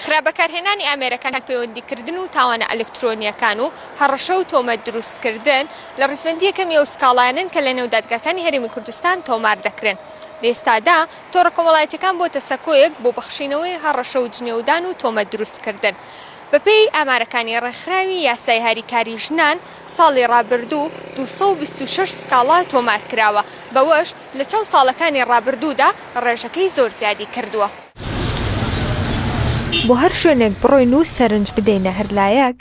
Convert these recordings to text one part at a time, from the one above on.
خراپبەکارهێنانی ئامێرەکان پەیوەندیکردن و تاوانە ئەلکترۆنیەکان و هەڕەشە و تۆمەت دروستکردن لە ڕیزبەندی یەکەمی ئەو سکاڵایانن کە لە نێو دادگاکانی هەرێمی کوردستان تۆمار دەکرێن. لە ئێستادا تۆڕە کۆمەڵایەتیەکان بۆتە سەکۆیەک بۆ بەخشینەوەی هەڕەشە و جنێودان و تۆمەت دروستکردن. بەپێی ئامارەکانی ڕێکخراوی یاسای هاریکاری ژنان ساڵی ڕابردوو 226 سکاڵا تۆمار کراوە، بەوەش لە چەو ساڵەکانی ڕابردوودا ڕێژەکەی زۆر زیادی کردووە. بۆ هەر شوێنێک بڕۆین و سەرنج بدەینە هەرلایەک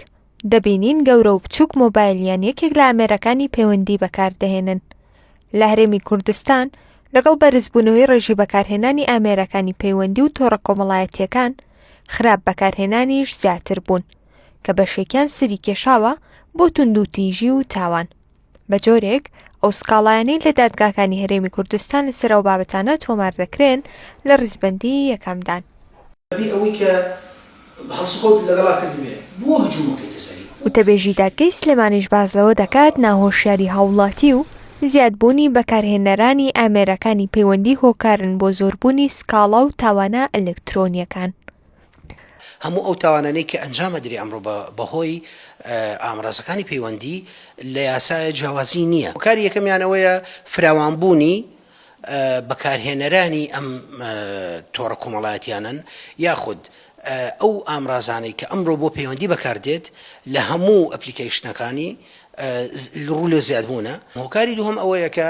دەبینین گەورە و بچووک مۆبایلیان یەکێک لە ئامێرەکانی پەیوەندی بەکاردەهێنن. لە هەرێمی کوردستان لەگەڵ بەرزبوونەوەی ڕێژی بەکارهێنانی ئامێرەکانی پەیوەندی و تۆڕە کۆمەڵایەتیەکان خراپ بەکارهێنانیش زیاتر بوون کە بەشێکیان سری کێشاوە بۆ توندوتیژی و تاوان. بە جۆرێک ئەو سکاڵایانەی لە دادگاکانی هەرێمی کوردستان لەسەر ئەو بابەتانە تۆمار دەکرێن لە ڕیزبەندی یەکەمدان. وتەبێژی دادگای سلێمانیش باز لەوە دەکات ناهۆشیاری هاوڵاتی و زیادبوونی بەکارهێنەرانی ئامێرەکانی پەیوەندی هۆکارن بۆ زۆربوونی سکاڵا و تاوانە ئەلکترۆنیەکان. هەموو ئەو تاوانانەی کە ئەنجامەدرێ ئەمڕۆ بەهۆی ئامڕازەکانی پەیوەندی لە یاسایە جیاوازی نییە. هۆکاری یەکەمیانەوەیە فراوانبوونی بەکارهێنەرانی ئەم تۆڕە کۆمەڵایەتیانن یاخود ئەو ئامرازانەی کە ئەمڕۆ بۆ پەیوەندی بەکاردێت لە هەموو ئەپلیکیشنەکانی ڕوو لە زیادبوونە. هۆکاری دووهەم ئەوەیە کە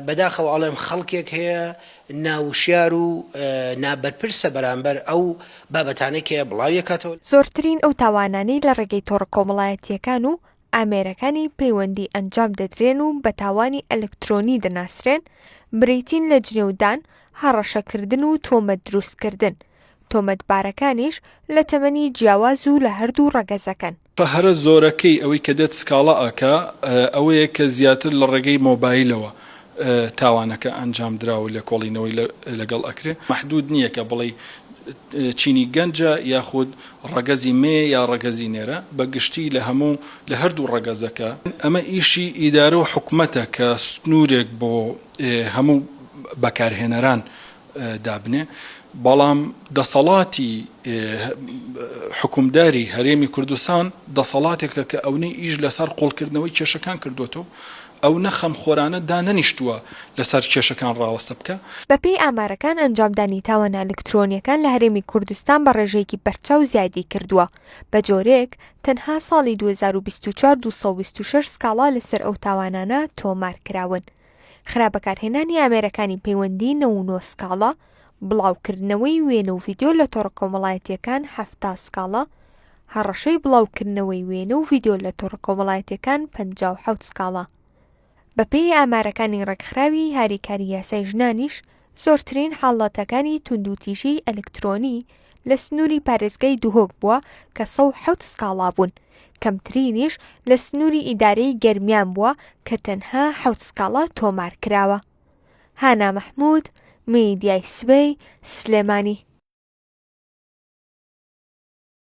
بەداخەوە ئەڵێم خەڵکێک هەیە ناوشیار و نابەرپرسە بەرامبەر ئەو بابەتانێکە بڵاویەکاتەوە. زۆرترین ئەو تاوانانەی لە ڕێگەی تۆڕە کۆمەڵایەتیەکان و ئامێرەکانی پەیوەندی ئەنجام دەدرێن و بە تاوانی ئەلکترۆنی دەناسرێن بریتین لە جنێودان، هەڕەشەکردن و تۆمەت دروستکردن. تۆمەتبارەکانیش لە تەمەنی جیاواز و لە هەردوو ڕەگەزەکەن. هەرە زۆرەکەی ئەوەی کە دێت سکاڵا ئەکا ئەوەیە کە زیاتر لە ڕێگەی مۆبایلەوە تاوانەکە ئەنجام دراوە لە کۆڵینەوەی لەگەڵ ئەکرێ. مەحدود نییە کە بڵێ چینی گەنجە یاخود ڕەگەزی مێ یا ڕەگەزی نێرە، بەگشتی لە هەردوو ڕەگەزەکە. ئەمە ئیشی ئیدارە و حکومەتە کە سنوورێک بۆ هەموو بەکارهێنەران دابنێ، بەڵام دەسەڵاتی حکومداری هەرێمی کوردستان دەسەڵاتێکە کە ئەوەی ئیش لەسەر قۆڵکردنەوەی کێشەکان کردوێتەوە، ئەو نەخەم خۆرانە دانەنیشتووە لەسەر کێشەکان ڕاوەستە بکە. بەپێی ئامارەکان ئەنجامدانی تاوانە ئەلکترۆنیەکان لە هەرێمی کوردستان بە ڕێژەیەکی بەرچاو زیادی کردووە. بە جۆرێک تەنها ساڵی 2024 226 سکاڵا لەسەر ئەو تاوانانە تۆمار کراون. خراپبەکارهێنانی ئامێرەکانی پەیوەندی 99 سکاڵا، بڵاوکردنەوەی وێنە و ڤیدیۆ لە تۆڕە کۆمەڵایەتیەکان 70 سکاڵا، هەڕەشەی بڵاوکردنەوەی وێنە و ڤیدیۆ لە تۆڕە کۆمەڵایەتیەکان 57 سکاڵا. بەپێی ئامارەکانی ڕێکخراوی هاریکاری یاسای ژنانیش زۆرترین حاڵەتەکانی توندوتیژی ئەلکترۆنی لە سنووری پارێزگای دووهۆک بووە کە 107 سکاڵا بوون. کەمترینیش لە سنووری ئیدارەی گەرمیان بووە کە تەنها 7 سکاڵا تۆمار کراوە. هانا مەحموود، میدیای سبەی، سلێمانی.